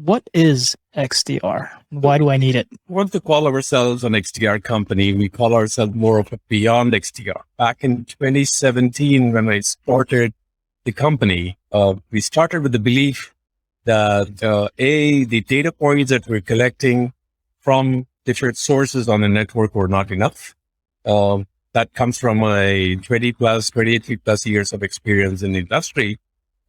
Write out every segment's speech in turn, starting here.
What is XDR? Why do I need it? We want to call ourselves an XDR company. We call ourselves more of a beyond XDR. Back in 2017, when I started the company, we started with the belief that the data points that we're collecting from different sources on the network were not enough. That comes from my 23 plus years of experience in the industry,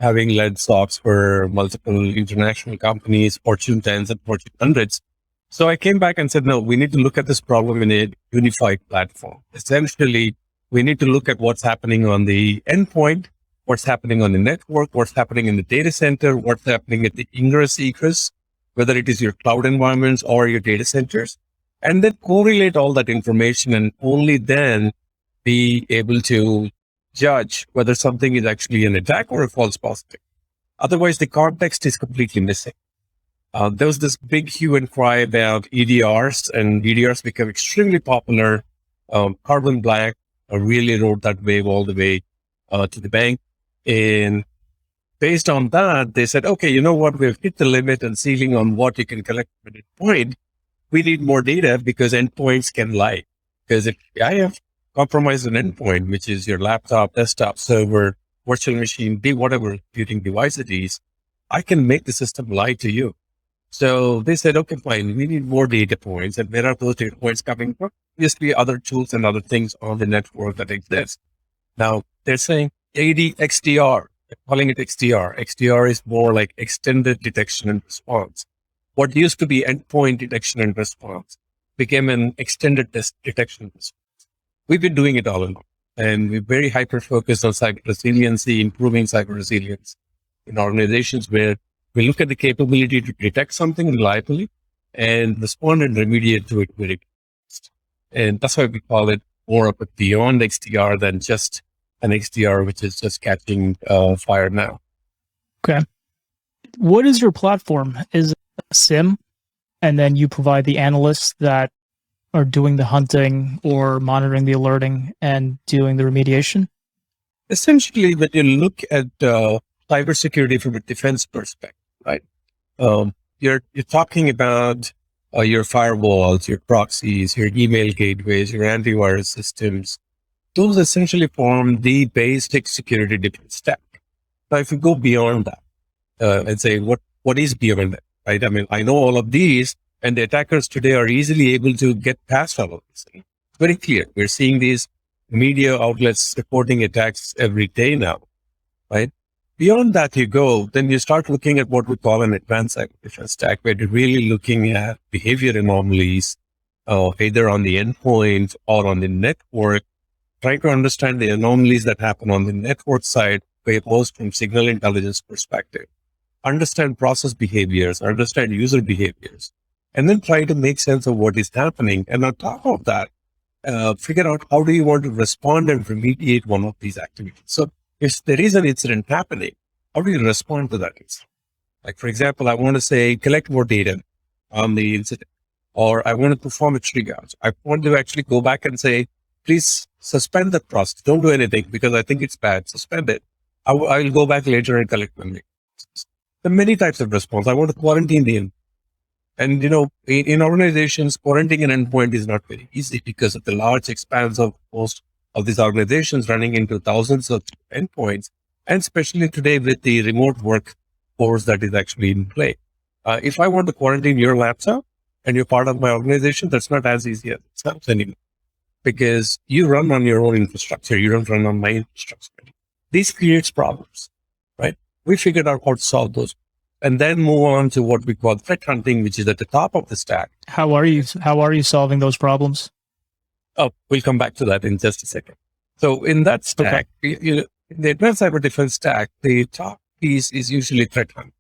having led SOCs for multiple international companies, Fortune 10s and Fortune 100s. So I came back and said, no, we need to look at this problem in a unified platform. Essentially, we need to look at what's happening on the endpoint, what's happening on the network, what's happening in the data center, what's happening at the ingress egress, whether it is your cloud environments or your data centers, and then correlate all that information and only then be able to judge whether something is actually an attack or a false positive. Otherwise, the context is completely missing. There was this big hue and cry about EDRs, and EDRs became extremely popular. Carbon Black really rode that wave all the way to the bank. And based on that, they said, okay, you know what? We've hit the limit and ceiling on what you can collect from an endpoint. We need more data because endpoints can lie. Because if I have compromised an endpoint, which is your laptop, desktop, server, virtual machine, whatever computing device it is, I can make the system lie to you. So they said, okay, fine, we need more data points. And where are those data points coming from? Obviously, other tools and other things on the network that exist. Now, they're saying XDR, they're calling it XDR. XDR is more like extended detection and response. What used to be endpoint detection and response became an extended detection and response. We've been doing it all along, and we're very hyper-focused on cyber resiliency, improving cyber resilience in organizations where we look at the capability to detect something reliably and respond and remediate to it very fast. And that's why we call it more of a beyond XDR than just an XDR, which is just catching fire now. Okay. What is your platform? Is it a SIM, and then you provide the analysts that are doing the hunting or monitoring the alerting and doing the remediation? Essentially, when you look at cybersecurity from a defense perspective, right? You're talking about your firewalls, your proxies, your email gateways, your antivirus systems. Those essentially form the basic security defense stack. Now, if you go beyond that and say, what is beyond that, right? I mean, I know all of these, and the attackers today are easily able to get past all of this. It's very clear. We're seeing these media outlets reporting attacks every day now, right? Beyond that you go, then you start looking at what we call an advanced cyber defense stack, where you're really looking at behavior anomalies, either on the endpoint or on the network, trying to understand the anomalies that happen on the network side, both from signal intelligence perspective, understand process behaviors, understand user behaviors, and then try to make sense of what is happening. And on top of that, figure out how do you want to respond and remediate one of these activities. So if there is an incident happening, how do you respond to that incident? Like, for example, I want to say, collect more data on the incident, or I want to perform a triage. I want to actually go back and say, please suspend that process. Don't do anything because I think it's bad. Suspend it. I will go back later and collect my data. There are many types of response. I want to quarantine the endpoint. And, in organizations, quarantining an endpoint is not very easy because of the large expanse of most of these organizations running into thousands of endpoints, and especially today with the remote workforce that is actually in play. If I want to quarantine your laptop and you're part of my organization, that's not as easy as it sounds anymore, because you run on your own infrastructure. You don't run on my infrastructure. This creates problems, right? We figured out how to solve those, and then move on to what we call threat hunting, which is at the top of the stack. How are you solving those problems? Oh, we'll come back to that in just a second. So in that stack, in the advanced cyber defense stack, the top piece is usually threat hunting.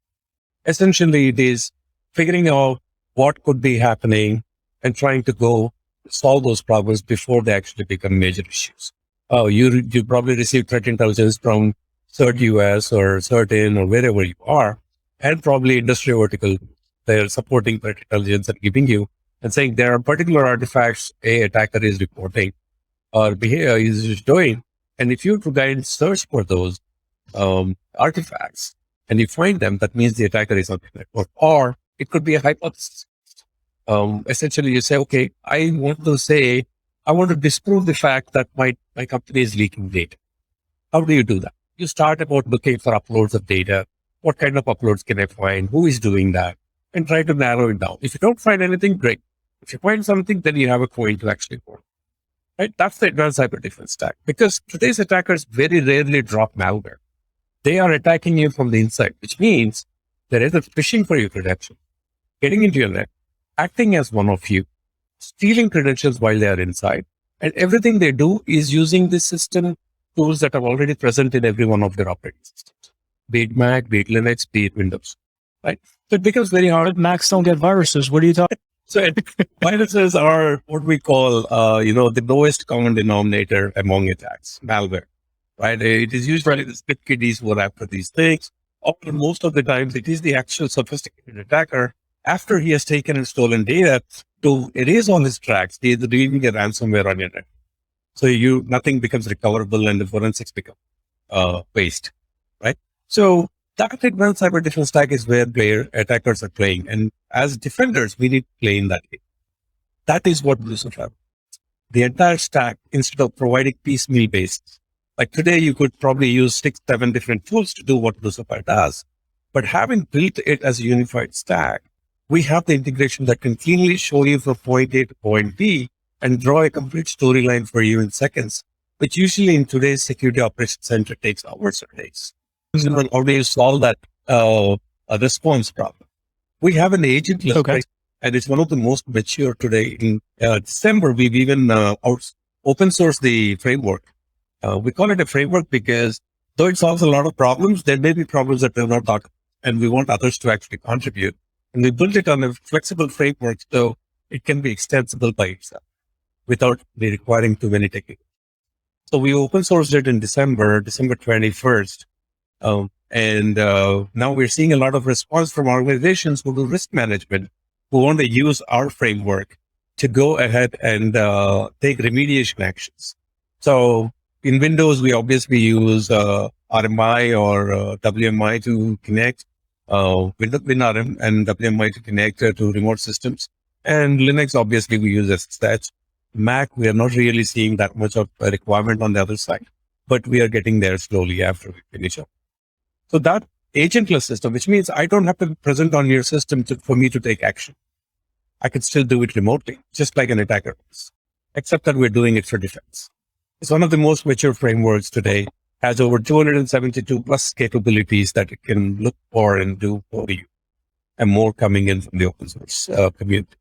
Essentially, it is figuring out what could be happening and trying to go solve those problems before they actually become major issues. Oh, you probably receive threat intelligence from CERT US or CERT-In or wherever you are, and probably industry vertical. They're supporting threat intelligence and giving you and saying there are particular artifacts a attacker is reporting or behavior is doing. And if you go and search for those artifacts and you find them, that means the attacker is on the network, or It could be a hypothesis. Essentially, you say, okay, I want to disprove the fact that my company is leaking data. How do you do that? You start about looking for uploads of data. What kind of uploads can I find? Who is doing that? And try to narrow it down. If you don't find anything, great. If you find something, then you have a point to actually work. Right? That's the advanced cyber defense stack. Because today's attackers very rarely drop malware. They are attacking you from the inside, which means they're either phishing for your credentials, getting into your net, acting as one of you, stealing credentials while they are inside. And everything they do is using the system tools that are already present in every one of their operating systems, be it Mac, be it Linux, be it Windows, right? So it becomes very hard. But Macs don't get viruses. What are you talking? So viruses are what we call, the lowest common denominator among attacks, malware, right? It is usually the split kiddies who are after these things. Or most of the times, it is the actual sophisticated attacker after he has taken and stolen data to erase all his tracks. He is leaving a ransomware on your net. So nothing becomes recoverable and the forensics become waste, right? So that advanced cyber defense stack is where attackers are playing. And as defenders, we need to play in that game. That is what BluSapphire. The entire stack, instead of providing piecemeal basis. Like today, you could probably use 6-7 different tools to do what BluSapphire does. But having built it as a unified stack, we have the integration that can cleanly show you from point A to point B and draw a complete storyline for you in seconds, which usually in today's security operations center takes hours or days. So how do you solve that response problem? We have an Agentless, Okay. right? And it's one of the most mature today. In December, we've even open sourced the framework. We call it a framework because though it solves a lot of problems, there may be problems that we're not talking about, and we want others to actually contribute. And we built it on a flexible framework so it can be extensible by itself without requiring too many techniques. So we open sourced it in December 21st. And now we're seeing a lot of response from organizations who do risk management, who want to use our framework to go ahead and take remediation actions. So in Windows, we obviously use RMI or WMI to connect, WinRM and WMI to connect to remote systems. And Linux, obviously, we use SSH. Mac, we are not really seeing that much of a requirement on the other side, but we are getting there slowly after we finish up. So that agentless system, which means I don't have to be present on your system for me to take action. I can still do it remotely, just like an attacker does, except that we're doing it for defense. It's one of the most mature frameworks today, has over 272 plus capabilities that it can look for and do for you, and more coming in from the open source community.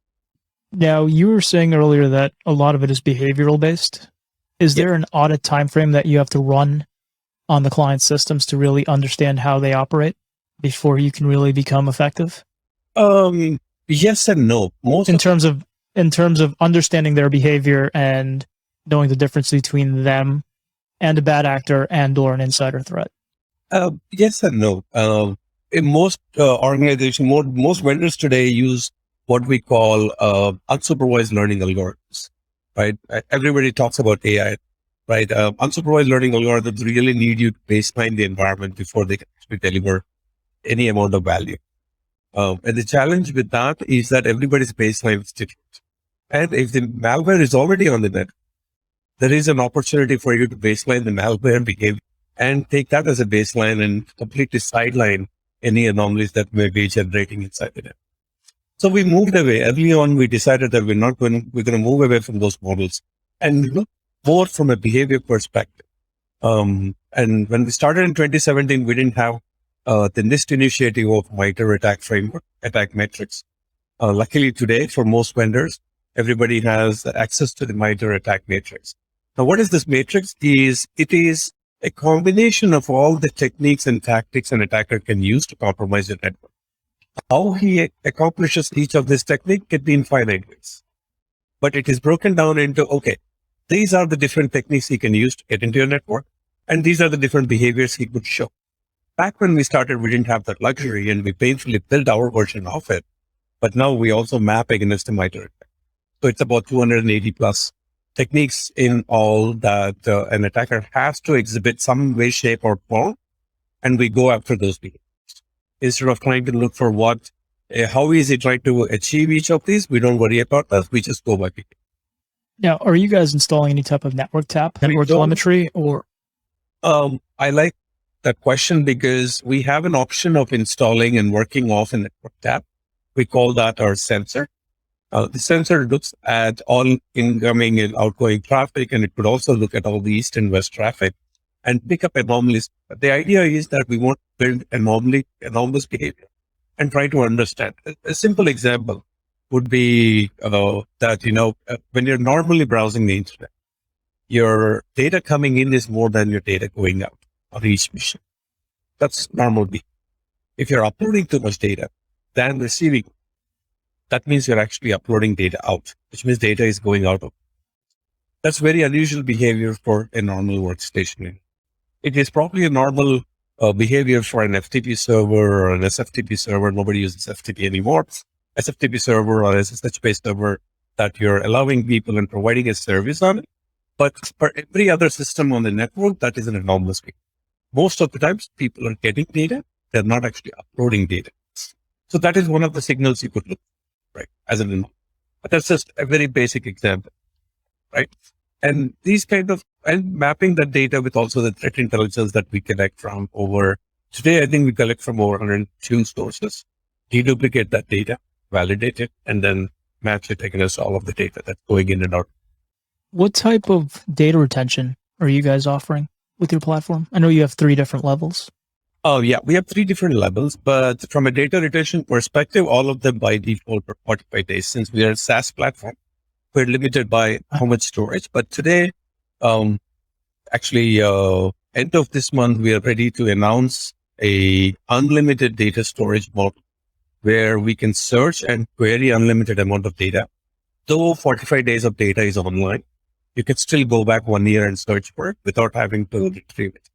Now, you were saying earlier that a lot of it is behavioral based. Is there an audit time frame that you have to run on the client systems to really understand how they operate before you can really become effective? Yes and no. In terms of understanding their behavior and knowing the difference between them and a bad actor and or an insider threat. Yes and no. In most organizations, most vendors today use what we call unsupervised learning algorithms, right? Everybody talks about AI, right? Unsupervised learning algorithms really need you to baseline the environment before they can actually deliver any amount of value. And the challenge with that is that everybody's baseline is different. And if the malware is already on the net, there is an opportunity for you to baseline the malware behavior and take that as a baseline and completely sideline any anomalies that may be generating inside the net. So we moved away. Early on, we decided that we're going to move away from those models and look more from a behavior perspective. And when we started in 2017, we didn't have the NIST initiative of MITRE attack framework, attack metrics. Luckily today, for most vendors, everybody has access to the MITRE attack matrix. Now, what is this matrix? It is a combination of all the techniques and tactics an attacker can use to compromise the network. How he accomplishes each of this technique can be in finite ways, but it is broken down into, okay, these are the different techniques he can use to get into your network, and these are the different behaviors he could show. Back when we started, we didn't have that luxury, and we painfully built our version of it, but now we also map against the MITRE attack. So it's about 280 plus techniques in all that an attacker has to exhibit some way, shape, or form, and we go after those behaviors. Instead of trying to look for what How is it trying to achieve each of these? We don't worry about that. We just go by people. Now, are you guys installing any type of network tap, network telemetry, or? I like that question because we have an option of installing and working off a network tap. We call that our sensor. The sensor looks at all incoming and outgoing traffic, and it could also look at all the east and west traffic and pick up anomalies. The idea is that we want to build anomalous behavior and try to understand. A simple example would be that, when you're normally browsing the internet, your data coming in is more than your data going out on each mission. That's normal behavior. If you're uploading too much data than receiving, that means you're actually uploading data out, which means data is going out of. That's very unusual behavior for a normal workstation. It is probably a normal behavior for an FTP server or an SFTP server. Nobody uses FTP anymore. SFTP server or SSH-based server that you're allowing people and providing a service on it. But for every other system on the network, that is an anomalous behavior. Most of the times people are getting data. They're not actually uploading data. So that is one of the signals you could look for, right? As an anomaly. But that's just a very basic example, right? And these and mapping that data with also the threat intelligence that we collect from today, I think we collect from over 102 sources, deduplicate that data, validate it, and then match it against all of the data that's going in and out. What type of data retention are you guys offering with your platform? I know you have 3 different levels. Oh, yeah. We have 3 different levels, but from a data retention perspective, all of them by default for 45 days. Since we are a SaaS platform, we're limited by how much storage. But today, end of this month, we are ready to announce a unlimited data storage model where we can search and query unlimited amount of data. Though 45 days of data is online, you can still go back 1 year and search for it without having to retrieve it.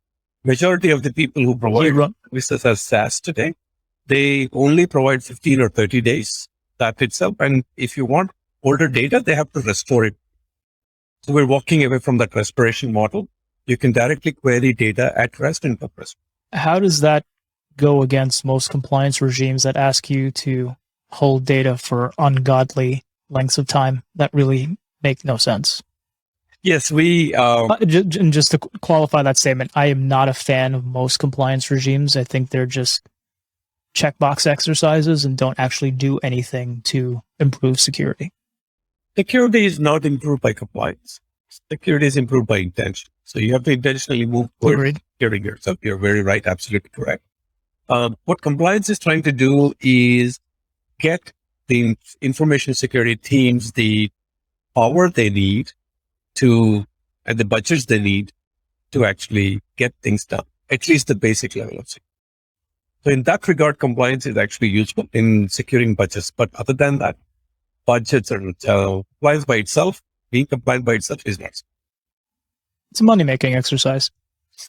Majority of the people who provide services as SaaS today, they only provide 15 or 30 days, that itself. And if you want older data, they have to restore it. So we're walking away from that restoration model. You can directly query data at rest and post rest. How does that go against most compliance regimes that ask you to hold data for ungodly lengths of time that really make no sense? Yes, and just to qualify that statement, I am not a fan of most compliance regimes. I think they're just checkbox exercises and don't actually do anything to improve security. Security is not improved by compliance. Security is improved by intention. So you have to intentionally move towards securing yourself. You're very right. Absolutely correct. What compliance is trying to do is get the information security teams the power they need and the budgets they need to actually get things done, at least the basic level of security. So in that regard, compliance is actually useful in securing budgets. But other than that, budgets are compliance by itself, being compliant by itself is not. It's a money-making exercise.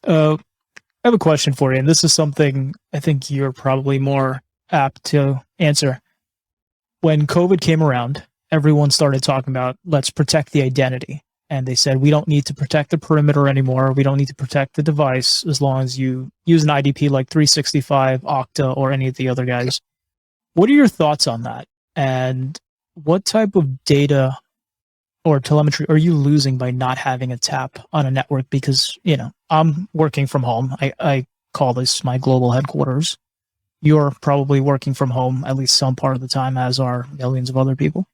I have a question for you, and this is something I think you're probably more apt to answer. When COVID came around, everyone started talking about, let's protect the identity. And they said, we don't need to protect the perimeter anymore. We don't need to protect the device as long as you use an IDP like 365, Okta, or any of the other guys. What are your thoughts on that? And what type of data or telemetry are you losing by not having a tap on a network? Because, I'm working from home. I call this my global headquarters. You're probably working from home at least some part of the time, as are millions of other people.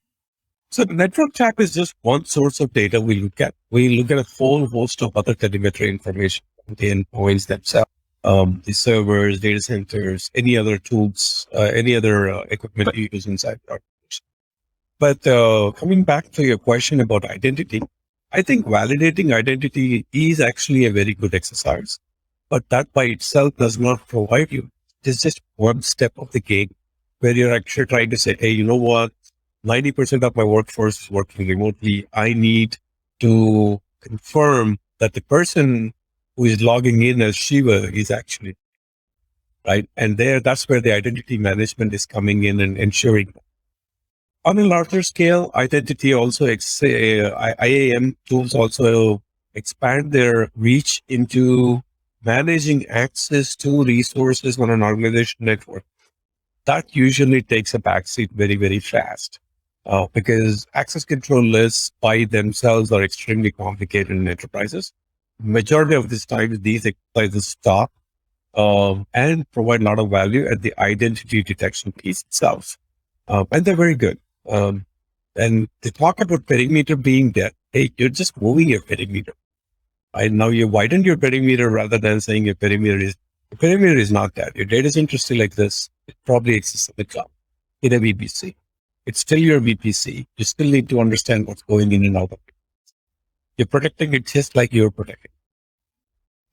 So the network tap is just one source of data we look at. We look at a whole host of other telemetry information, the endpoints themselves, the servers, data centers, any other tools, any other equipment you use inside the organization. But coming back to your question about identity, I think validating identity is actually a very good exercise, but that by itself does not provide you. It's just one step of the game where you're actually trying to say, hey, you know what? 90% of my workforce is working remotely. I need to confirm that the person who is logging in as Shiva is actually right. And that's where the identity management is coming in and ensuring that. On a larger scale, identity also, IAM tools also expand their reach into managing access to resources on an organization network. that usually takes a backseat very, very fast. Because access control lists by themselves are extremely complicated in enterprises. Majority of this time, these exercises stop and provide a lot of value at the identity detection piece itself. And they're very good. And they talk about perimeter being dead. Hey, you're just moving your perimeter. Right now, you widened your perimeter rather than saying your perimeter is not dead. Your data center is still like this. It probably exists in the cloud in a VPC. It's still your VPC. You still need to understand what's going in and out of it. You're protecting it just like you're protecting.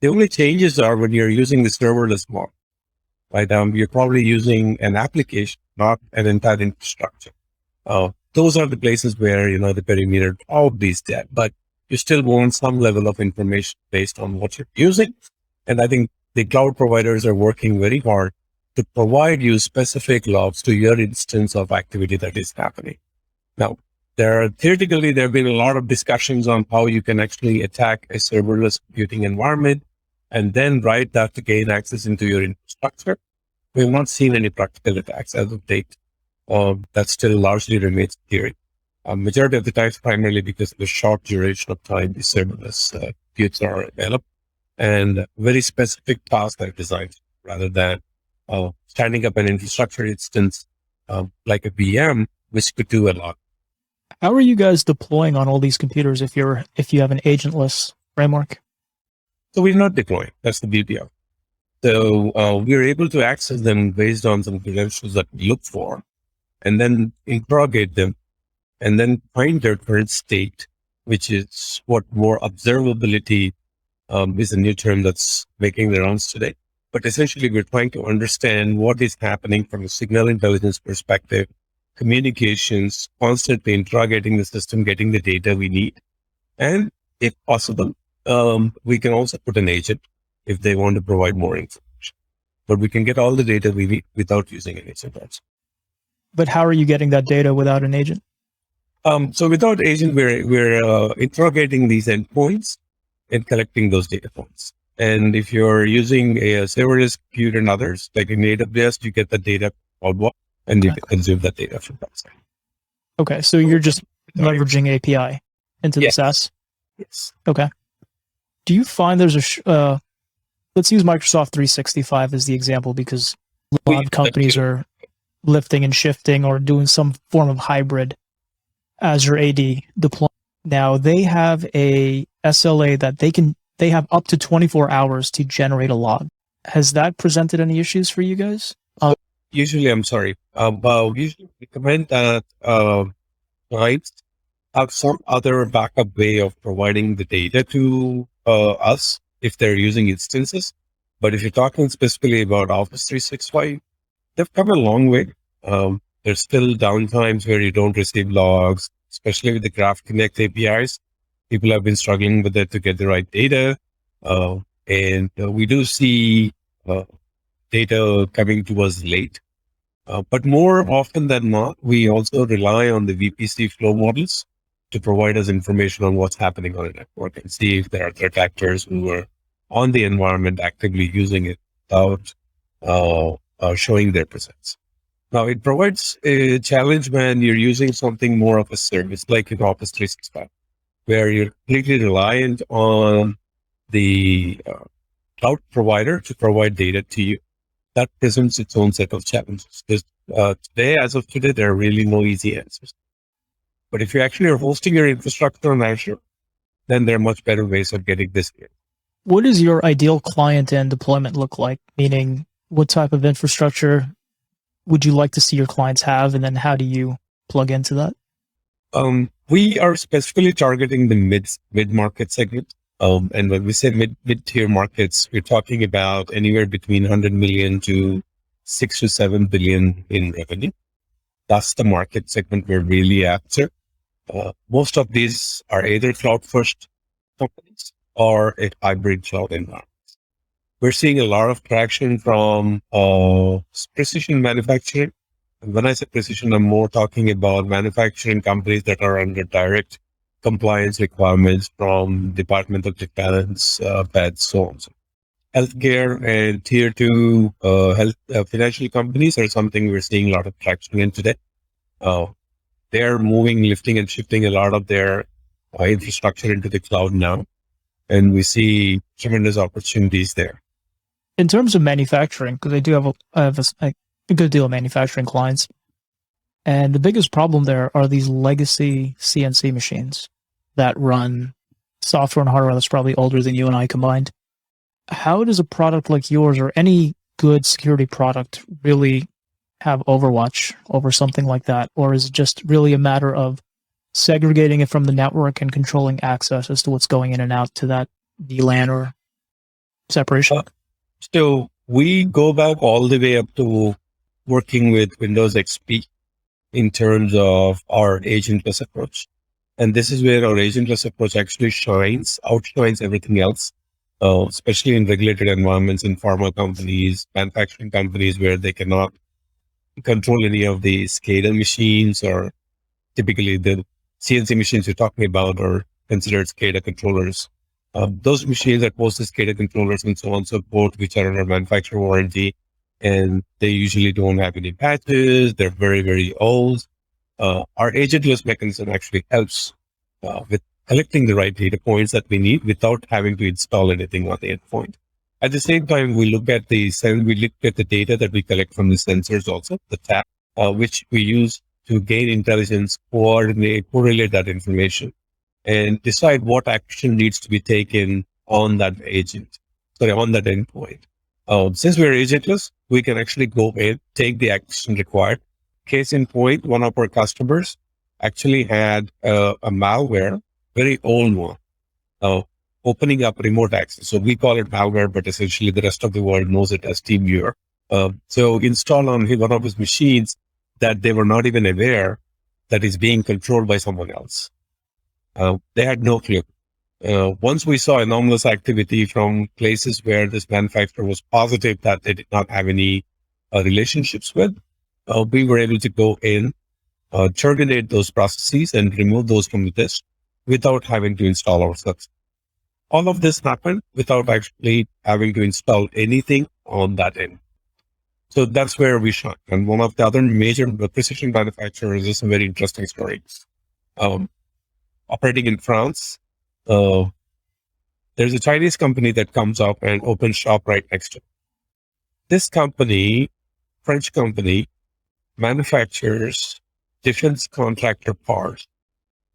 The only changes are when you're using the serverless model, right? You're probably using an application, not an entire infrastructure. Those are the places where, the perimeter probably is dead, but you still want some level of information based on what you're using. And I think the cloud providers are working very hard to provide you specific logs to your instance of activity that is happening. Now, theoretically, there have been a lot of discussions on how you can actually attack a serverless computing environment and then write that to gain access into your infrastructure. We have not seen any practical attacks as of date. That still largely remains theory. Majority of the times, primarily because of the short duration of time the serverless computes are available and very specific tasks are designed rather than standing up an infrastructure instance like a VM, which could do a lot. How are you guys deploying on all these computers if you have an agentless framework? So we're not deploying. That's the beauty of it. So we're able to access them based on some credentials that we look for, and then interrogate them, and then find their current state, which is what more observability is a new term that's making the rounds today. But essentially, we're trying to understand what is happening from a signal intelligence perspective, communications, constantly interrogating the system, getting the data we need. And if possible, we can also put an agent if they want to provide more information. But we can get all the data we need without using an agent also. But how are you getting that data without an agent? So without agent, we're interrogating these endpoints and collecting those data points. And if you're using a serverless compute and others, like in AWS, you get the data all and you can consume that data from that side. Okay, so you're just leveraging API into the SaaS? Yes. Okay. Do you find there's let's use Microsoft 365 as the example, because a lot of companies are lifting and shifting or doing some form of hybrid Azure AD deployment. Now they have a SLA that they have up to 24 hours to generate a log. Has that presented any issues for you guys? Usually, I'm sorry. We usually recommend that clients have some other backup way of providing the data to us if they're using instances. But if you're talking specifically about Office 365, they've come a long way. There's still downtimes where you don't receive logs, especially with the Graph Connect APIs. People have been struggling with it to get the right data. And we do see data coming to us late. But more often than not, we also rely on the VPC flow models to provide us information on what's happening on a network and see if there are threat actors who are on the environment actively using it without showing their presence. Now, it provides a challenge when you're using something more of a service, like in Office 365, where you're completely reliant on the cloud provider to provide data to you. That presents its own set of challenges. Today, as of today, there are really no easy answers. But if you actually are hosting your infrastructure on Azure, then there are much better ways of getting this in. What does your ideal client and deployment look like? Meaning, what type of infrastructure would you like to see your clients have? And then how do you plug into that? We are specifically targeting the mid-market segment. And when we say mid-tier markets, we're talking about anywhere between 100 million to 6 to 7 billion in revenue. That's the market segment we're really after. Most of these are either cloud-first companies or a hybrid cloud environment. We're seeing a lot of traction from precision manufacturing. And when I say precision, I'm more talking about manufacturing companies that are under direct compliance requirements from Department of Defense, PED, so on. healthcare and tier two health financial companies are something we're seeing a lot of traction in today. Uh, they're moving, lifting, and shifting a lot of their infrastructure into the cloud now, and we see tremendous opportunities there. In terms of manufacturing, because I have a good deal of manufacturing clients, and the biggest problem there are these legacy CNC machines that run software and hardware that's probably older than you and I combined. How does a product like yours or any good security product really have Overwatch over something like that? Or is it just really a matter of segregating it from the network and controlling access as to what's going in and out to that VLAN or separation? So we go back all the way up to working with Windows XP in terms of our agentless approach. And this is where our agentless approach actually outshines everything else, especially in regulated environments in pharma companies, manufacturing companies where they cannot control any of the SCADA machines, or typically the CNC machines you're talking about are considered SCADA controllers. Those machines are posted SCADA controllers and so on and so forth, which are under manufacturer warranty, and they usually don't have any patches. They're very, very old. Our agentless mechanism actually helps with collecting the right data points that we need without having to install anything on the endpoint. At the same time, we look at the data that we collect from the sensors also, the tab, which we use to gain intelligence, correlate that information, and decide what action needs to be taken on that on that endpoint. Since we're agentless, we can actually go and take the action required. Case in point, one of our customers actually had a malware, very old one, opening up remote access. So we call it malware, but essentially the rest of the world knows it as TeamViewer. So installed on one of his machines that they were not even aware that is being controlled by someone else. They had no clue. Once we saw anomalous activity from places where this manufacturer was positive that they did not have any relationships with, we were able to go in, terminate those processes and remove those from the disk without having to install ourselves. All of this happened without actually having to install anything on that end. So that's where we shine. And one of the other major precision manufacturers is a very interesting story. Operating in France, there's a Chinese company that comes up and opens shop right next to it. This company, French company, manufactures defense contractor parts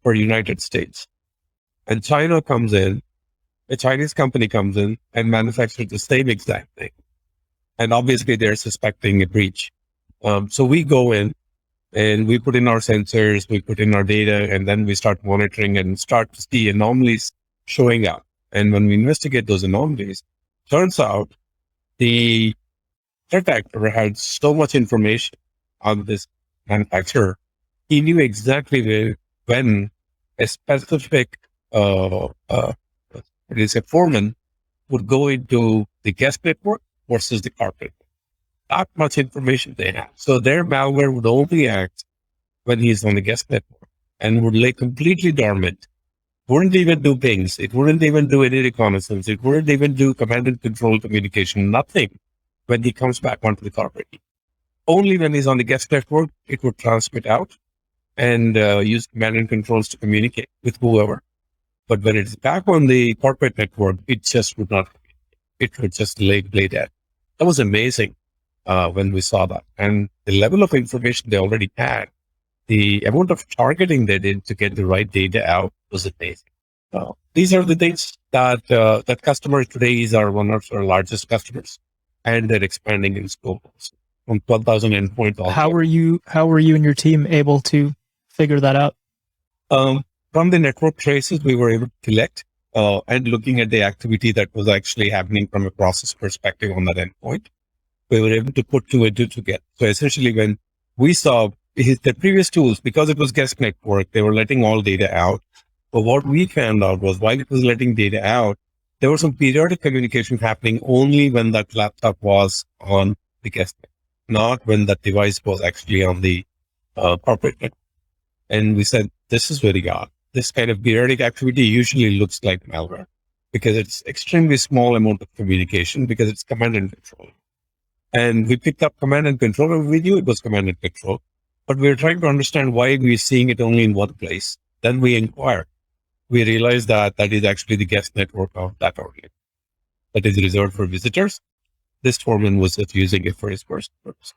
for United States. And China comes in, a Chinese company comes in and manufactures the same exact thing. And obviously they're suspecting a breach. So we go in and we put in our sensors, we put in our data, and then we start monitoring and start to see anomalies showing up. And when we investigate those anomalies, turns out the threat actor had so much information on this manufacturer. He knew exactly when a specific foreman would go into the guest network versus the carpet. Not much information they have. So their malware would only act when he's on the guest network and would lay completely dormant. Wouldn't even do pings. It wouldn't even do any reconnaissance. It wouldn't even do command and control communication. Nothing when he comes back onto the carpet. Only when he's on the guest network, it would transmit out and use command and controls to communicate with whoever. But when it's back on the corporate network, it just would not. It would just lay dead. That was amazing when we saw that. And the level of information they already had, the amount of targeting they did to get the right data out was amazing. These are the things that that customers today are one of our largest customers, and they're expanding in scope from 12,000 endpoints. How were you and your team able to figure that out? From the network traces, we were able to collect and looking at the activity that was actually happening from a process perspective on that endpoint, we were able to put two and two together. So essentially, when we saw the previous tools, because it was guest network, they were letting all data out. But what we found out was while it was letting data out, there was some periodic communication happening only when that laptop was on the guest network, not when that device was actually on the corporate network. And we said, this is very odd. This kind of periodic activity usually looks like malware. because it's extremely small amount of communication because it's command and control. And we picked up command and control, and we knew it was command and control, but we were trying to understand why we're seeing it only in one place. Then we inquired. We realized that that is actually the guest network of that organization that is reserved for visitors. This foreman was just using it for his personal purposes.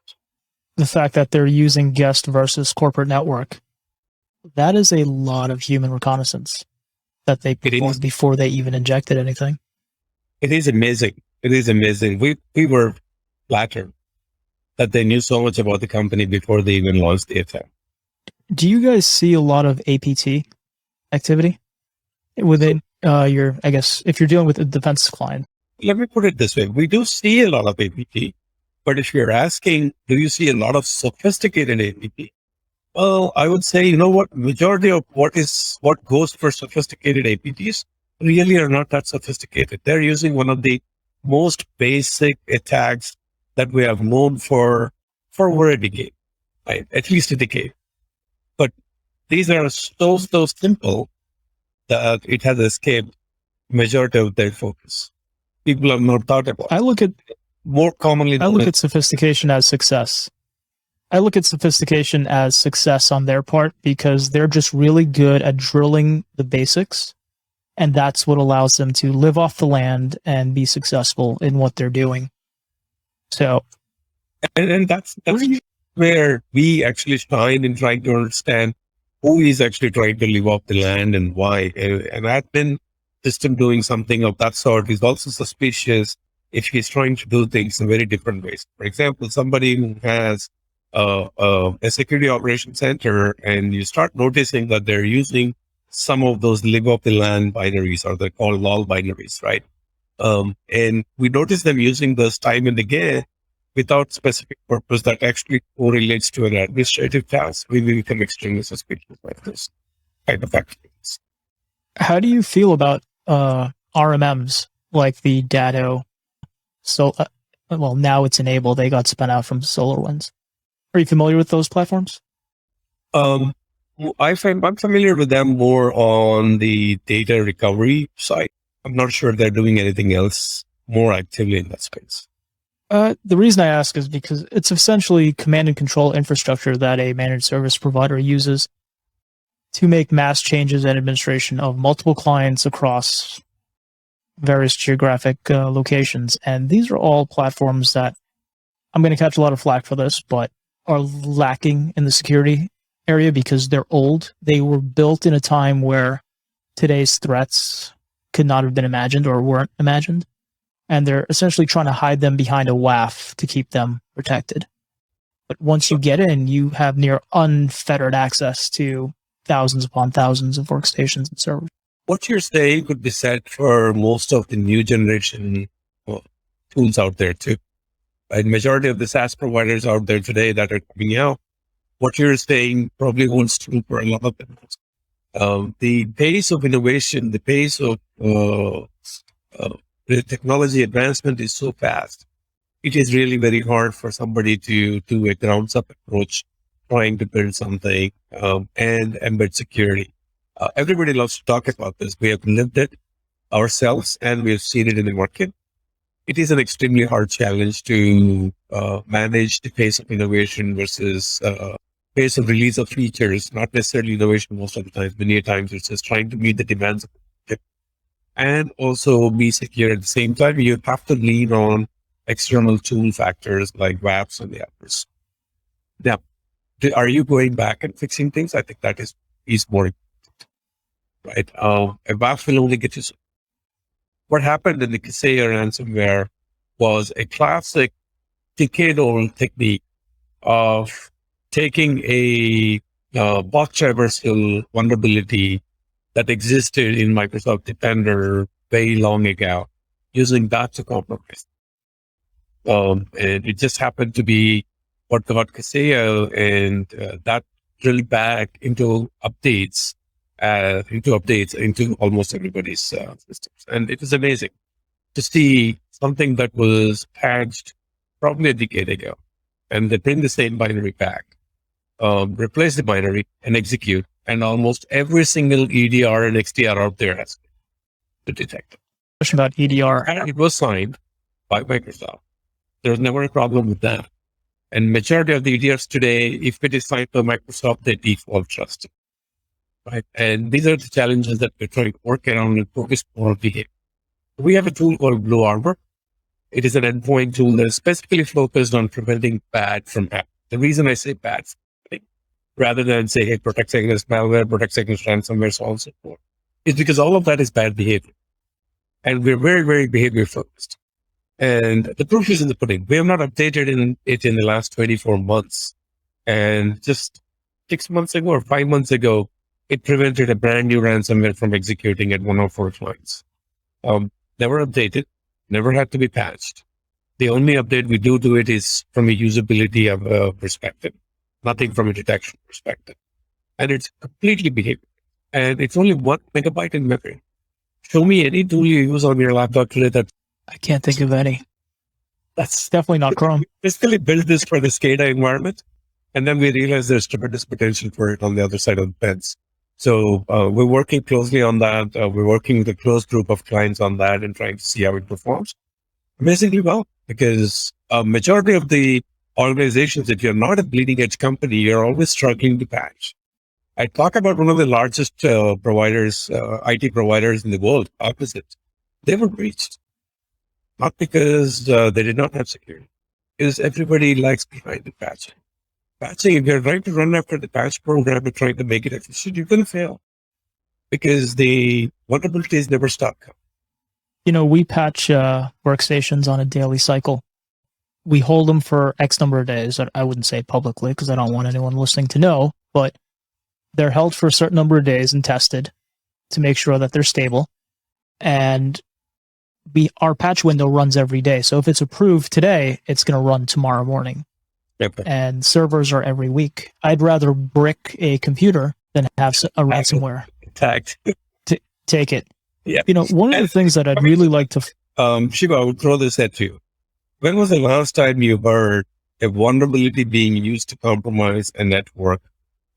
The fact that they're using guest versus corporate network, that is a lot of human reconnaissance that they performed before they even injected anything. It is amazing. It is amazing. We were flattered that they knew so much about the company before they even launched the attack. Do you guys see a lot of APT activity within your, I guess, if you're dealing with a defense client? Let me put it this way. We do see a lot of APT, but if you're asking, do you see a lot of sophisticated APT? Well, I would say, you know what, majority of what goes for sophisticated APTs really are not that sophisticated. They're using one of the most basic attacks that we have known for over a decade, right? At least a decade. But these are so simple that it has escaped majority of their focus. People have not thought about. I look at sophistication as success. I look at sophistication as success on their part because they're just really good at drilling the basics. And that's what allows them to live off the land and be successful in what they're doing. So, and that's where we actually shine in trying to understand who is actually trying to live off the land and why. And admin system doing something of that sort is also suspicious if he's trying to do things in very different ways. For example, somebody who has a security operations center, and you start noticing that they're using some of those live off the land binaries, or they're called lol binaries, right? And we notice them using this time and again without specific purpose that actually correlates to an administrative task. We become extremely suspicious like this kind of activities. How do you feel about RMMs like the Datto? So, well, now it's enabled. They got spun out from SolarWinds. Are you familiar with those platforms? I'm familiar with them more on the data recovery side. I'm not sure they're doing anything else more actively in that space. The reason I ask is because it's essentially command and control infrastructure that a managed service provider uses to make mass changes and administration of multiple clients across various geographic locations. And these are all platforms that I'm going to catch a lot of flack for this, but are lacking in the security area because they're old. They were built in a time where today's threats could not have been imagined or weren't imagined. And they're essentially trying to hide them behind a WAF to keep them protected. But once you get in, you have near unfettered access to thousands upon thousands of workstations and servers. What you're saying could be said for most of the new generation tools out there too. Right? Majority of the SaaS providers out there today that are coming out, what you're saying probably holds true for a lot of them. The pace of innovation, the pace of the technology advancement is so fast. It is really very hard for somebody to do a ground up approach, trying to build something and embed security. Everybody loves to talk about this. We have lived it ourselves and we have seen it in the market. It is an extremely hard challenge to manage the pace of innovation versus pace of release of features, not necessarily innovation most of the time. Many times it's just trying to meet the demands of the market and also be secure at the same time. You have to lean on external tool factors like WAFs and the others. Now, are you going back and fixing things? I think that is more important, right? A WAF will only get you. What happened in the Kaseya ransomware was a classic decade-old technique of taking a bot traversal vulnerability that existed in Microsoft Defender very long ago, using that to compromise. And it just happened to be what got Kaseya, and that drilled back into updates, into almost everybody's systems. And it was amazing to see something that was patched probably a decade ago, and they bring the same binary back, replace the binary and execute, and almost every single EDR and XDR out there has to detect it. question about EDR. And it was signed by Microsoft. There was never a problem with that. And majority of the EDRs today, if it is signed by Microsoft, they default trusted. Right. And these are the challenges that we're trying to work around and focus more on behavior. We have a tool called Blue Arbor. It is an endpoint tool that is specifically focused on preventing bad from happening. The reason I say bad, rather than say, hey, protect against malware, protect against ransomware, so on and so forth, is because all of that is bad behavior. And we're very, very behavior focused. And the proof is in the pudding. We have not updated it in the last 24 months. And just 6 months ago or 5 months ago, it prevented a brand new ransomware from executing at one of our clients. Never updated, never had to be patched. The only update we do to it is from a usability of perspective, nothing from a detection perspective. And it's completely behavior. And it's only 1 megabyte in memory. Show me any tool you use on your laptop today that I can't think of any. That's definitely not Chrome. basically built this for the SCADA environment. And then we realized there's tremendous potential for it on the other side of the fence. So we're working closely on that. We're working with a close group of clients on that and trying to see how it performs. Amazingly well, because a majority of the organizations, if you're not a bleeding edge company, you're always struggling to patch. I talk about one of the largest providers, IT providers in the world, opposite. They were breached. Not because they did not have security. Because everybody lags behind in patching. Patching, if you're trying to run after the patch program and trying to make it efficient, you're going to fail. Because the vulnerabilities never stop coming. You know, we patch workstations on a daily cycle. We hold them for X number of days. I wouldn't say publicly because I don't want anyone listening to know, but they're held for a certain number of days and tested to make sure that they're stable. And our patch window runs every day. So if it's approved today, it's going to run tomorrow morning. Yep. And servers are every week. I'd rather brick a computer than have a ransomware Attacked. take it. Yeah. You know, one of the things that I'd really like to... Shiva, I would throw this at you. When was the last time you heard a vulnerability being used to compromise a network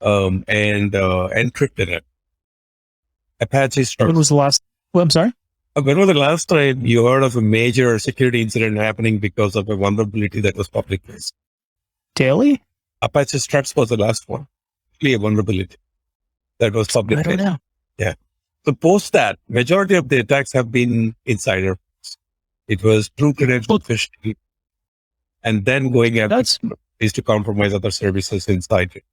and encrypted it? Apache structure. When was the last... Well, I'm sorry? When was the last time you heard of a major security incident happening because of a vulnerability that was public facing? Daily? Apache Struts was the last one. Really a vulnerability that was public I don't facing. know. Yeah. So post that, majority of the attacks have been insider. It was true credential phishing, and then going after is to compromise other services inside it.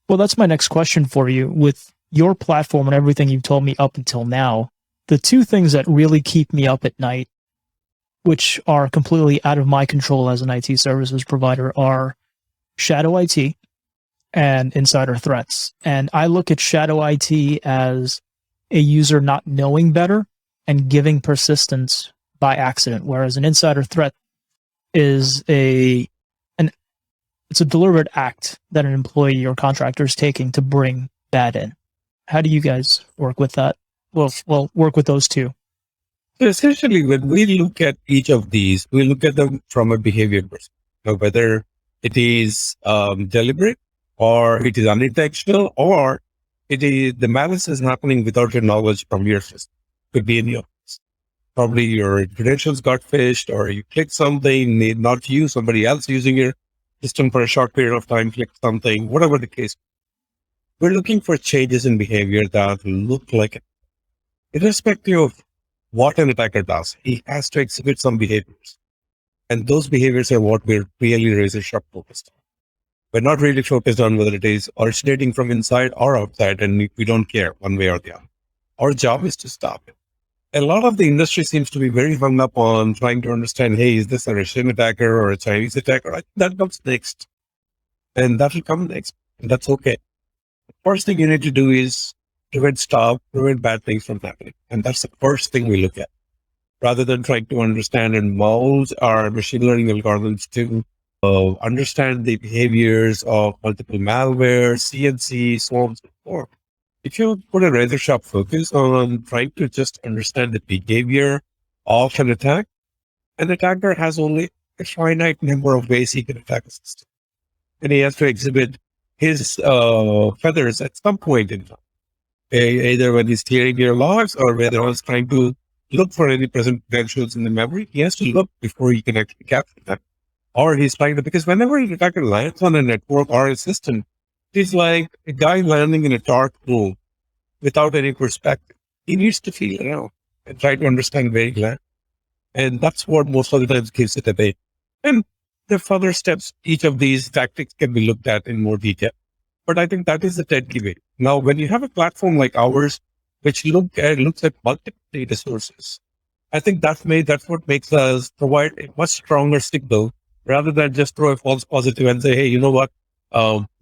Well, that's my next question for you. With your platform and everything you've told me up until now, the two things that really keep me up at night, which are completely out of my control as an IT services provider, are shadow IT and insider threats. And I look at shadow IT as a user not knowing better and giving persistence by accident, whereas an insider threat is it's a deliberate act that an employee or contractor is taking to bring bad in. How do you guys work with that? Well, work with those two. So essentially, when we look at each of these, we look at them from a behavior perspective, whether it is deliberate or it is unintentional, or it is the malice is happening without your knowledge from your system. Could be any of this. Probably your credentials got phished, or you clicked something, not you, somebody else using your system for a short period of time, clicked something, whatever the case. We're looking for changes in behavior that look like it. Irrespective of what an attacker does, he has to exhibit some behaviors. And those behaviors are what we're really razor sharp focused on. We're not really focused on whether it is originating from inside or outside, and we don't care one way or the other. Our job is to stop it. A lot of the industry seems to be very hung up on trying to understand, hey, is this a Russian attacker or a Chinese attacker? That comes next. And that will come next. And that's okay. The first thing you need to do is prevent bad things from happening. And that's the first thing we look at, rather than trying to understand and mold our machine learning algorithms to understand the behaviors of multiple malware, CNC, so on and so forth. If you put a razor sharp focus on trying to just understand the behavior of an attacker has only a finite number of ways he can attack a system. And he has to exhibit his feathers at some point in time. Either when he's clearing your logs or when he's trying to look for any present credentials in the memory. He has to look before he can actually capture them. Or he's trying to, because whenever he lands on a network or a system, he's like a guy landing in a dark room without any perspective. He needs to feel around and try to understand where he lands. And that's what most of the times gives it away. And the further steps, each of these tactics can be looked at in more detail. But I think that is the deadly way. Now, when you have a platform like ours, which looks at multiple data sources, I think that's what makes us provide a much stronger signal rather than just throw a false positive and say, hey, you know what?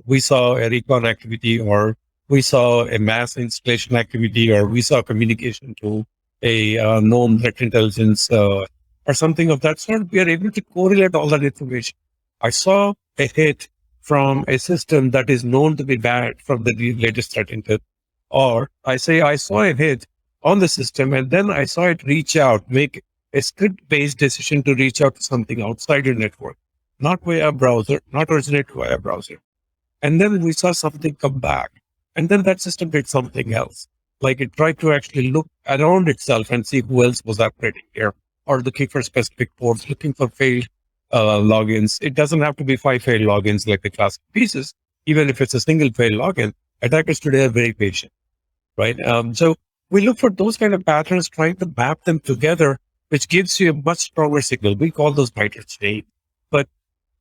We saw a recon activity, or we saw a mass installation activity, or we saw communication to a known threat intelligence or something of that sort. We are able to correlate all that information. I saw a hit from a system that is known to be bad from the latest threat intel, or I say I saw a hit on the system and then I saw it reach out, make a script-based decision to reach out to something outside your network, not via a browser, not originate via a browser. And then we saw something come back. And then that system did something else. Like it tried to actually look around itself and see who else was operating here, or looking for specific ports, looking for failed logins. It doesn't have to be 5 failed logins like the classic pieces. Even if it's a single failed login, attackers today are very patient, right? So we look for those kind of patterns, trying to map them together, which gives you a much stronger signal. We call those binders today, but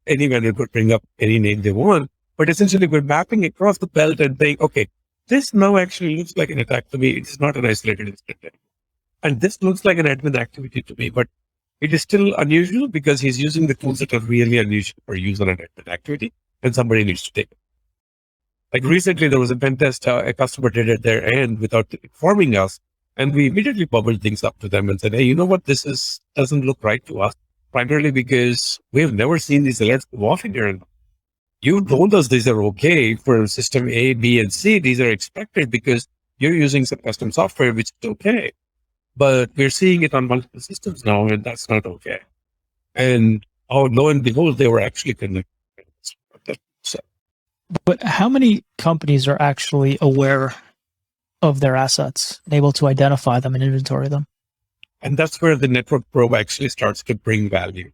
any vendor could bring up any name they want. But essentially, we're mapping across the belt and saying, okay, this now actually looks like an attack to me. It is not an isolated incident. And this looks like an admin activity to me, but it is still unusual because he's using the tools that are really unusual for use on an admin activity, and somebody needs to take it. Like recently, there was a pen test a customer did at their end without informing us, and we immediately bubbled things up to them and said, hey, you know what? Doesn't look right to us, primarily because we have never seen these alerts go off in here. You told us these are okay for system A, B, and C. These are expected because you're using some custom software, which is okay. But we're seeing it on multiple systems now, and that's not okay. And lo and behold, they were actually connected. So, But how many companies are actually aware of their assets and able to identify them and inventory them? and that's where the network probe actually starts to bring value.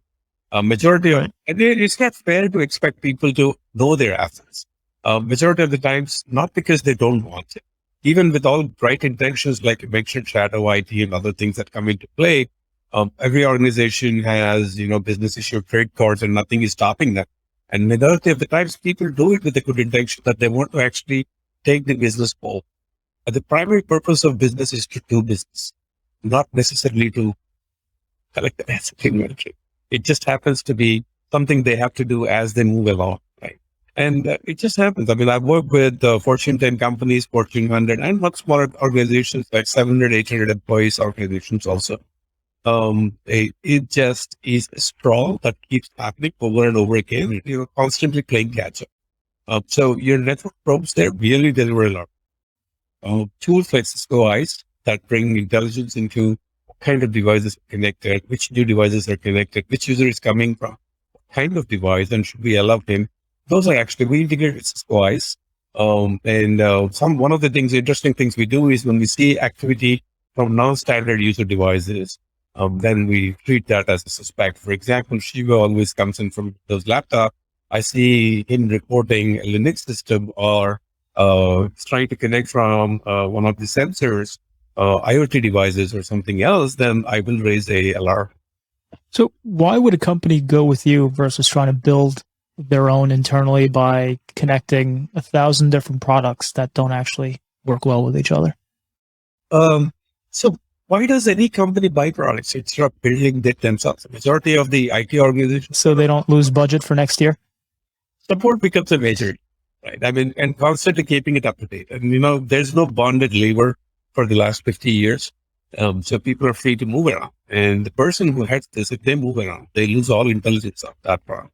Majority of, and it's not fair to expect people to know their assets. Majority of the times, not because they don't want it. Even with all right intentions, like you mentioned, shadow IT and other things that come into play, every organization has, business issue credit cards and nothing is stopping that. And majority of the times people do it with a good intention that they want to actually take the business forward. The primary purpose of business is to do business, not necessarily to collect the asset inventory. It just happens to be something they have to do as they move along, right? And it just happens. I mean, I've worked with Fortune 10 companies, Fortune 100, and much smaller organizations like 700, 800 employees organizations also. It just is a sprawl that keeps happening over and over again. You're constantly playing catch up. So your network probes, they really deliver a lot. Tools like Cisco ICE that bring intelligence into what kind of devices are connected, which new devices are connected, which user is coming from, what kind of device, and should we allow him? Those are actually, we integrate with Cisco ICE. One of the interesting things we do is when we see activity from non-standard user devices, then we treat that as a suspect. For example, Shiva always comes in from those laptops. I see him reporting a Linux system or trying to connect from one of the sensors, IoT devices or something else, then I will raise a alarm. So why would a company go with you versus trying to build their own internally by connecting 1,000 different products that don't actually work well with each other? So why does any company buy products instead of building it themselves? The majority of the IT organizations. So they don't lose budget for next year? Support becomes a major, right? I mean, and constantly keeping it up to date. And, there's no bonded labor for the last 50 years. So people are free to move around. And the person who heads this, if they move around, they lose all intelligence of that product.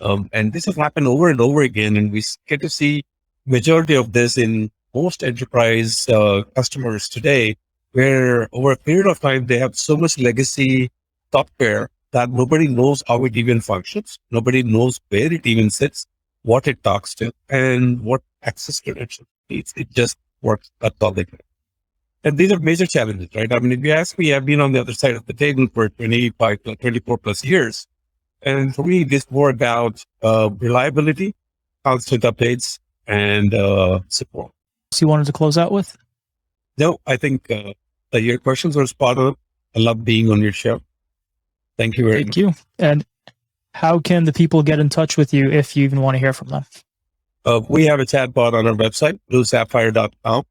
And this has happened over and over again. And we get to see majority of this in most enterprise customers today, where over a period of time, they have so much legacy software that nobody knows how it even functions. Nobody knows where it even sits, what it talks to, and what access credentials needs. It just works. That's all they can. And these are major challenges, right? I mean, if you ask me, I've been on the other side of the table for 24 plus years. And for me, this more about reliability, constant updates, and support. So you wanted to close out with? No, I think your questions were spot on. I love being on your show. Thank you very much. Thank you. And how can the people get in touch with you if you even want to hear from them? We have a chatbot on our website, BluSapphire.com.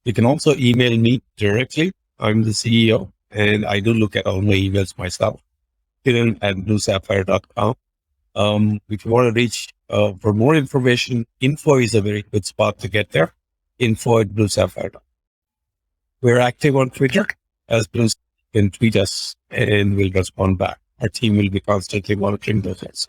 You can also email me directly. I'm the CEO, and I do look at all my emails myself. Kiran at BluSapphire.com. If you want to reach for more information, info is a very good spot to get there. Info at BluSapphire.com. We're active on Twitter as Blue. You can tweet us and we'll respond back. Our team will be constantly monitoring those also.